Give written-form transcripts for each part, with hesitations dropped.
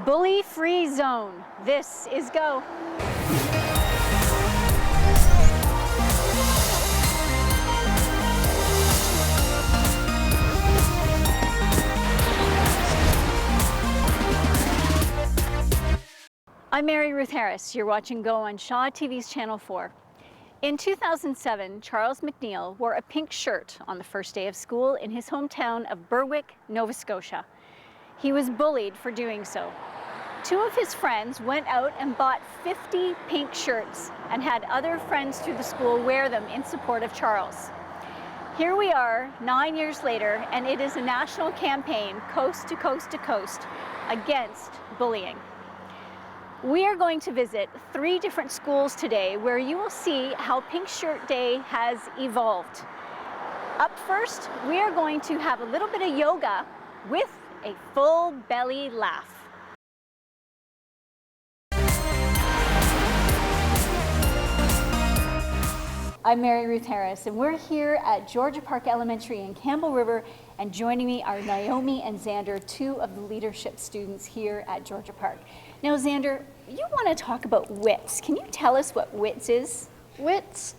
Bully-free zone. This is Go. I'm Ruth Harris. You're watching Go on Shaw TV's Channel 4. In 2007, Charles McNeil wore a pink shirt on the first day of school in his hometown of Berwick, Nova Scotia. He was bullied for doing so. Two of his friends went out and bought 50 pink shirts and had other friends through the school wear them in support of Charles. Here we are 9 years later, and it is a national campaign, coast to coast to coast, against bullying. We are going to visit 3 different schools today where you will see how Pink Shirt Day has evolved. Up first, we are going to have a little bit of yoga with a full belly laugh. I'm Ruth Harris, and we're here at Georgia Park Elementary in Campbell River, and joining me are Naomi and Xander, 2 of the leadership students here at Georgia Park. Now, Xander, you want to talk about WITS. Can you tell us what WITS is? WITS,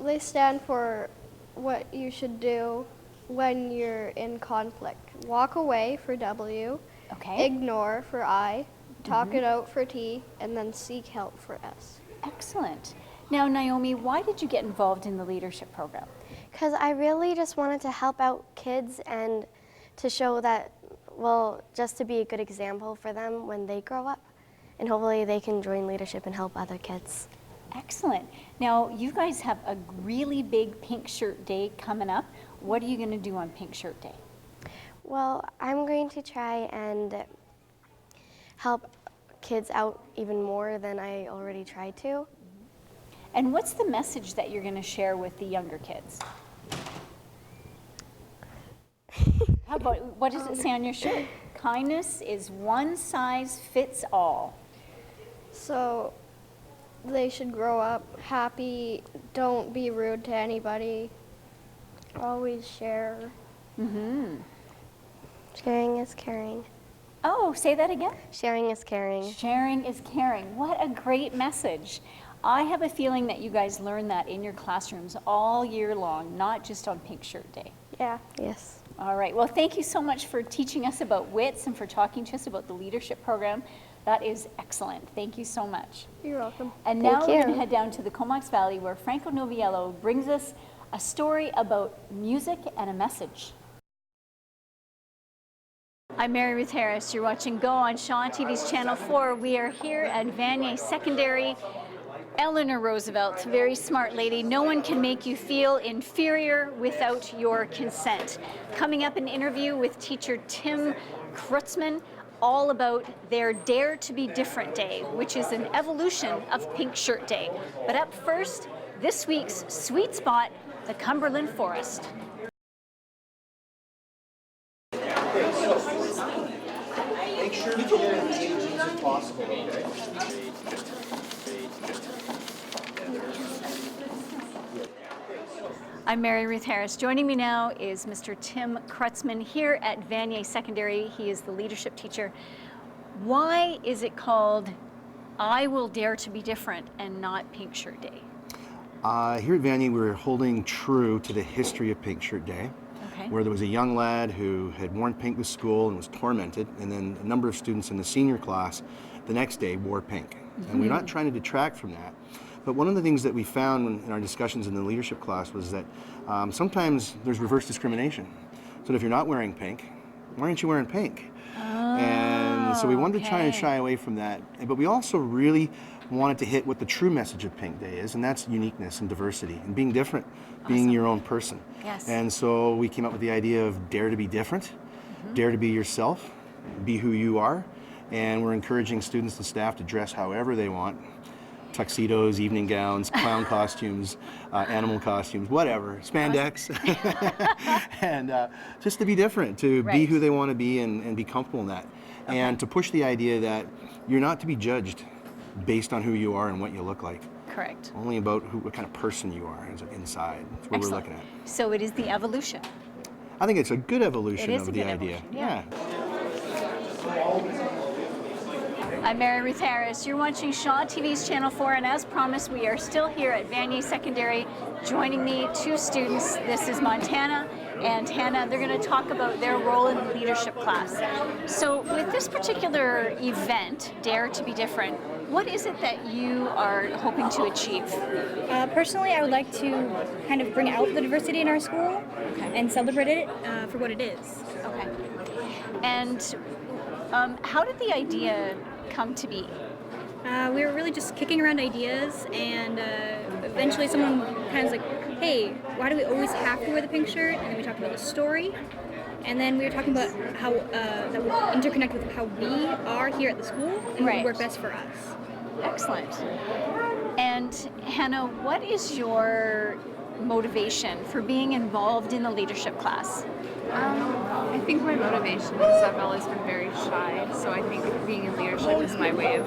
they stand for what you should do when you're in conflict. Walk away for W, Okay. ignore for I, talk it out for T, and then seek help for S. Excellent. Now, Naomi, why did you get involved in the leadership program? Because I really just wanted to help out kids and to show that, well, just to be a good example for them when they grow up. And hopefully they can join leadership and help other kids. Excellent. Now, you guys have a really big Pink Shirt Day coming up. What are you going to do on Pink Shirt Day? Well, I'm going to try and help kids out even more than I already tried to. And what's the message that you're going to share with the younger kids? How about, what does it say on your shirt? Kindness is one size fits all. So they should grow up happy, don't be rude to anybody, always share. Mm-hmm. Sharing is caring. Oh, say that again? Sharing is caring. Sharing is caring. What a great message. I have a feeling that you guys learn that in your classrooms all year long, not just on Pink Shirt Day. Yeah. Yes. All right, well, thank you so much for teaching us about WITS and for talking to us about the leadership program. That is excellent. Thank you so much. You're welcome. And now Thank we're you. going to head down to the Comox Valley where Franco Noviello brings us a story about music and a message. I'm Ruth Harris. You're watching Go on Shaw TV's Channel 4. We are here at Vanier Secondary. Eleanor Roosevelt, very smart lady. No one can make you feel inferior without your consent. Coming up, an interview with teacher Tim Krutzman, all about their Dare to Be Different Day, which is an evolution of Pink Shirt Day. But up first, this week's sweet spot, the Cumberland Forest. Make sure to get as engaged as possible, okay? I'm Ruth Harris. Joining me now is Mr. Tim Krutzman here at Vanier Secondary. He is the leadership teacher. Why is it called I Will Dare to Be Different and not Pink Shirt Day? Here at Vanier, we're holding true to the history of Pink Shirt Day, Okay. where there was a young lad who had worn pink to school and was tormented, and then a number of students in the senior class the next day wore pink. And we're not trying to detract from that. But one of the things that we found in our discussions in the leadership class was that sometimes there's reverse discrimination. So if you're not wearing pink, why aren't you wearing pink? And so we wanted to try and shy away from that. But we also really wanted to hit what the true message of Pink Day is, and that's uniqueness and diversity and being different, being your own person. Yes. And so we came up with the idea of dare to be different, dare to be yourself, be who you are. And we're encouraging students and staff to dress however they want. Tuxedos, evening gowns, clown costumes, animal costumes, whatever, spandex, and just to be different, to be who they want to be and be comfortable in that. And to push the idea that you're not to be judged based on who you are and what you look like. Correct. Only about what kind of person you are inside. That's what we're looking at. So it is the evolution. I think it's a good evolution It is of a the good idea. evolution, yeah. I'm Mary Ruth Harris. You're watching Shaw TV's Channel 4, and as promised, we are still here at Vanier Secondary. Joining me, two students. This is Montana and Hannah. They're going to talk about their role in the leadership class. So with this particular event, Dare to be Different, what is it that you are hoping to achieve? Personally, I would like to kind of bring out the diversity in our school and celebrate it for what it is. Okay. And how did the idea come to be? We were really just kicking around ideas, and eventually someone kind of was like, hey, why do we always have to wear the pink shirt? And then we talked about the story, and then we were talking about how that would interconnect with how we are here at the school and what would work best for us. Excellent. And Hannah, what is your motivation for being involved in the leadership class? I think my motivation is I've always been very shy, so I think being in leadership is my way of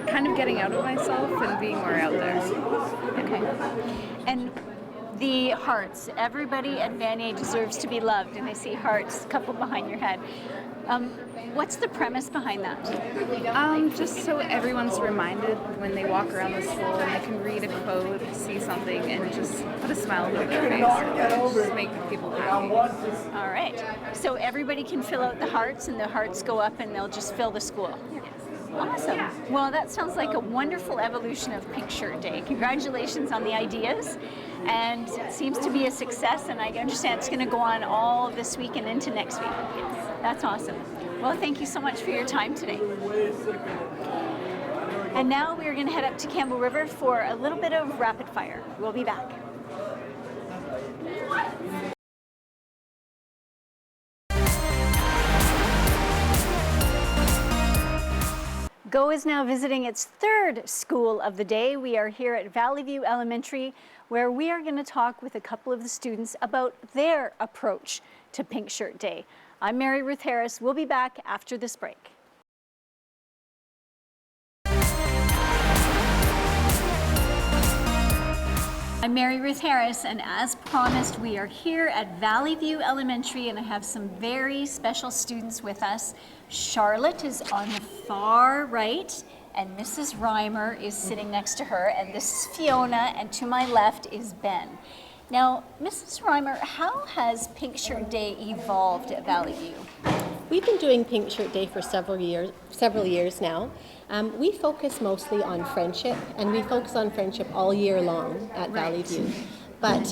kind of getting out of myself and being more out there. Okay. And the hearts, everybody at Vanier deserves to be loved, and I see hearts coupled behind your head. What's the premise behind that? Just so everyone's reminded when they walk around the school and they can read a quote, see something, and just put a smile on their face. Just make people happy. All right. So everybody can fill out the hearts, and the hearts go up, and they'll just fill the school. Awesome. Well, that sounds like a wonderful evolution of Pink Shirt Day. Congratulations on the ideas. And it seems to be a success, and I understand it's going to go on all this week and into next week. That's awesome. Well, thank you so much for your time today. And now we are going to head up to Campbell River for a little bit of rapid fire. We'll be back. Go is now visiting its third school of the day. We are here at Valley View Elementary, where we are going to talk with a couple of the students about their approach to Pink Shirt Day. I'm Mary Ruth Harris. We'll be back after this break. I'm Mary Ruth Harris, and as promised, we are here at Valley View Elementary, and I have some very special students with us. Charlotte is on the far right, and Mrs. Reimer is sitting next to her, and this is Fiona, and to my left is Ben. Now, Mrs. Reimer, how has Pink Shirt Day evolved at Valley View? We've been doing Pink Shirt Day for several years now. We focus mostly on friendship, and we focus on friendship all year long at Valley View. But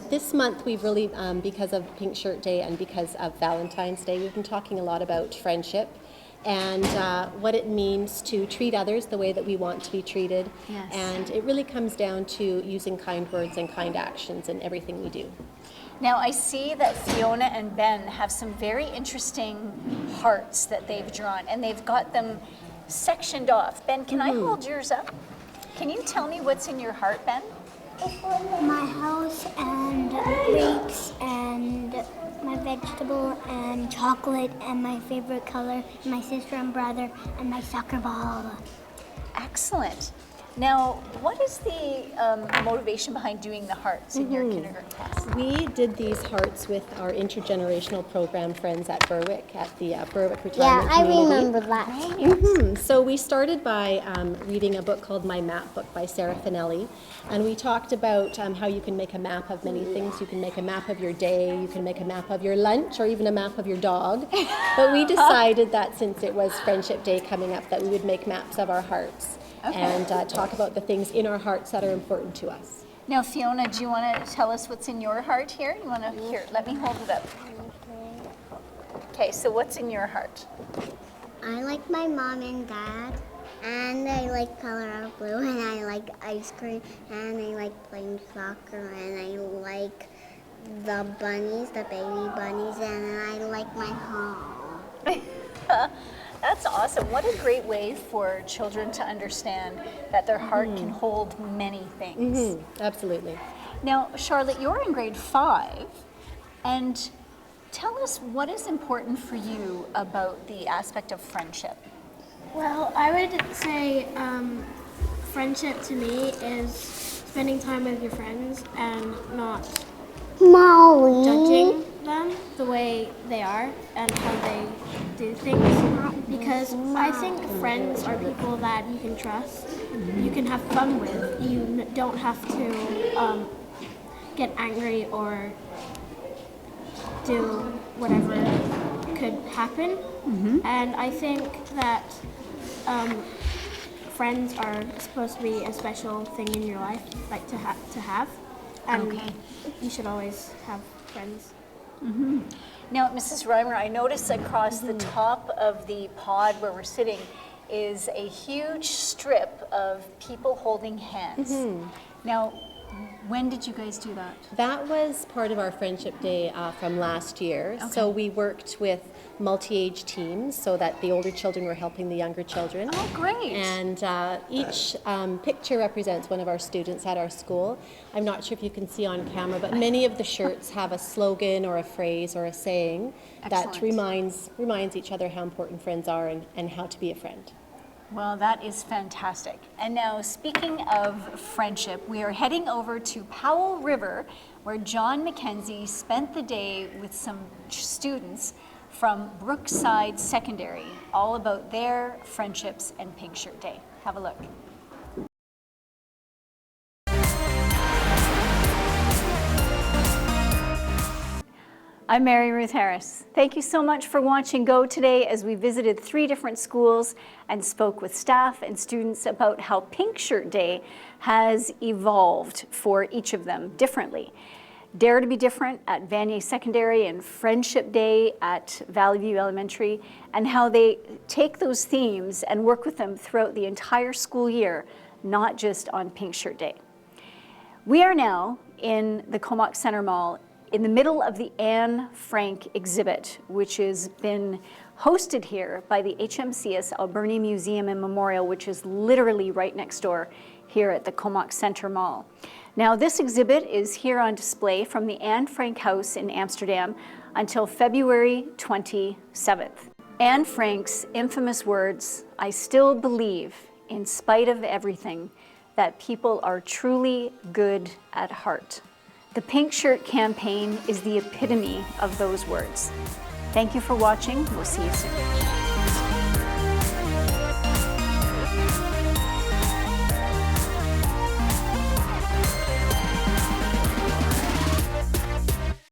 this month we've really, because of Pink Shirt Day and because of Valentine's Day, we've been talking a lot about friendship and what it means to treat others the way that we want to be treated. Yes. And it really comes down to using kind words and kind actions in everything we do. Now I see that Fiona and Ben have some very interesting hearts that they've drawn, and they've got them sectioned off. Ben, can I hold yours up? Can you tell me what's in your heart, Ben? My house and grapes and my vegetable and chocolate and my favorite color, and my sister and brother and my soccer ball. Excellent. Now, what is the motivation behind doing the hearts in your kindergarten class? We did these hearts with our intergenerational program friends at Berwick, at the Berwick Retirement Yeah, I Community. remember that. So we started by reading a book called My Map Book by Sarah Finelli, and we talked about how you can make a map of many things. You can make a map of your day, you can make a map of your lunch, or even a map of your dog. But we decided that since it was Friendship Day coming up, that we would make maps of our hearts. Okay. And talk about the things in our hearts that are important to us. Now, Fiona, do you want to tell us what's in your heart here? You want to, here, let me hold it up. Okay, so what's in your heart? I like my mom and dad, and I like Colorado Blue, and I like ice cream, and I like playing soccer, and I like the bunnies, the baby bunnies, and I like my home. That's awesome. What a great way for children to understand that their heart can hold many things. Absolutely. Now, Charlotte, you're in grade 5, and tell us what is important for you about the aspect of friendship. Well, I would say friendship to me is spending time with your friends and not Molly. judging them the way they are and how they do things, because I think friends are people that you can trust, you can have fun with. You don't have to get angry or do whatever could happen. And I think that friends are supposed to be a special thing in your life, like to have, and you should always have friends. Now, Mrs. Reimer, I notice across the top of the pod where we're sitting is a huge strip of people holding hands. Now, when did you guys do that? That was part of our Friendship Day from last year. So we worked with multi-age teams so that the older children were helping the younger children. Oh, great. And each picture represents one of our students at our school. I'm not sure if you can see on camera, but many of the shirts have a slogan or a phrase or a saying that reminds each other how important friends are and how to be a friend. Well, that is fantastic. And now, speaking of friendship, we are heading over to Powell River, where John Mackenzie spent the day with some students from Brookside Secondary, all about their friendships and Pink Shirt Day. Have a look. I'm Mary Ruth Harris. Thank you so much for watching Go today as we visited 3 different schools and spoke with staff and students about how Pink Shirt Day has evolved for each of them differently. Dare to be Different at Vanier Secondary and Friendship Day at Valley View Elementary, and how they take those themes and work with them throughout the entire school year, not just on Pink Shirt Day. We are now in the Comox Centre Mall in the middle of the Anne Frank exhibit, which has been hosted here by the HMCS Alberni Museum and Memorial, which is literally right next door here at the Comox Centre Mall. Now, this exhibit is here on display from the Anne Frank House in Amsterdam until February 27th. Anne Frank's infamous words, "I still believe, in spite of everything, that people are truly good at heart." The Pink Shirt campaign is the epitome of those words. Thank you for watching. We'll see you soon.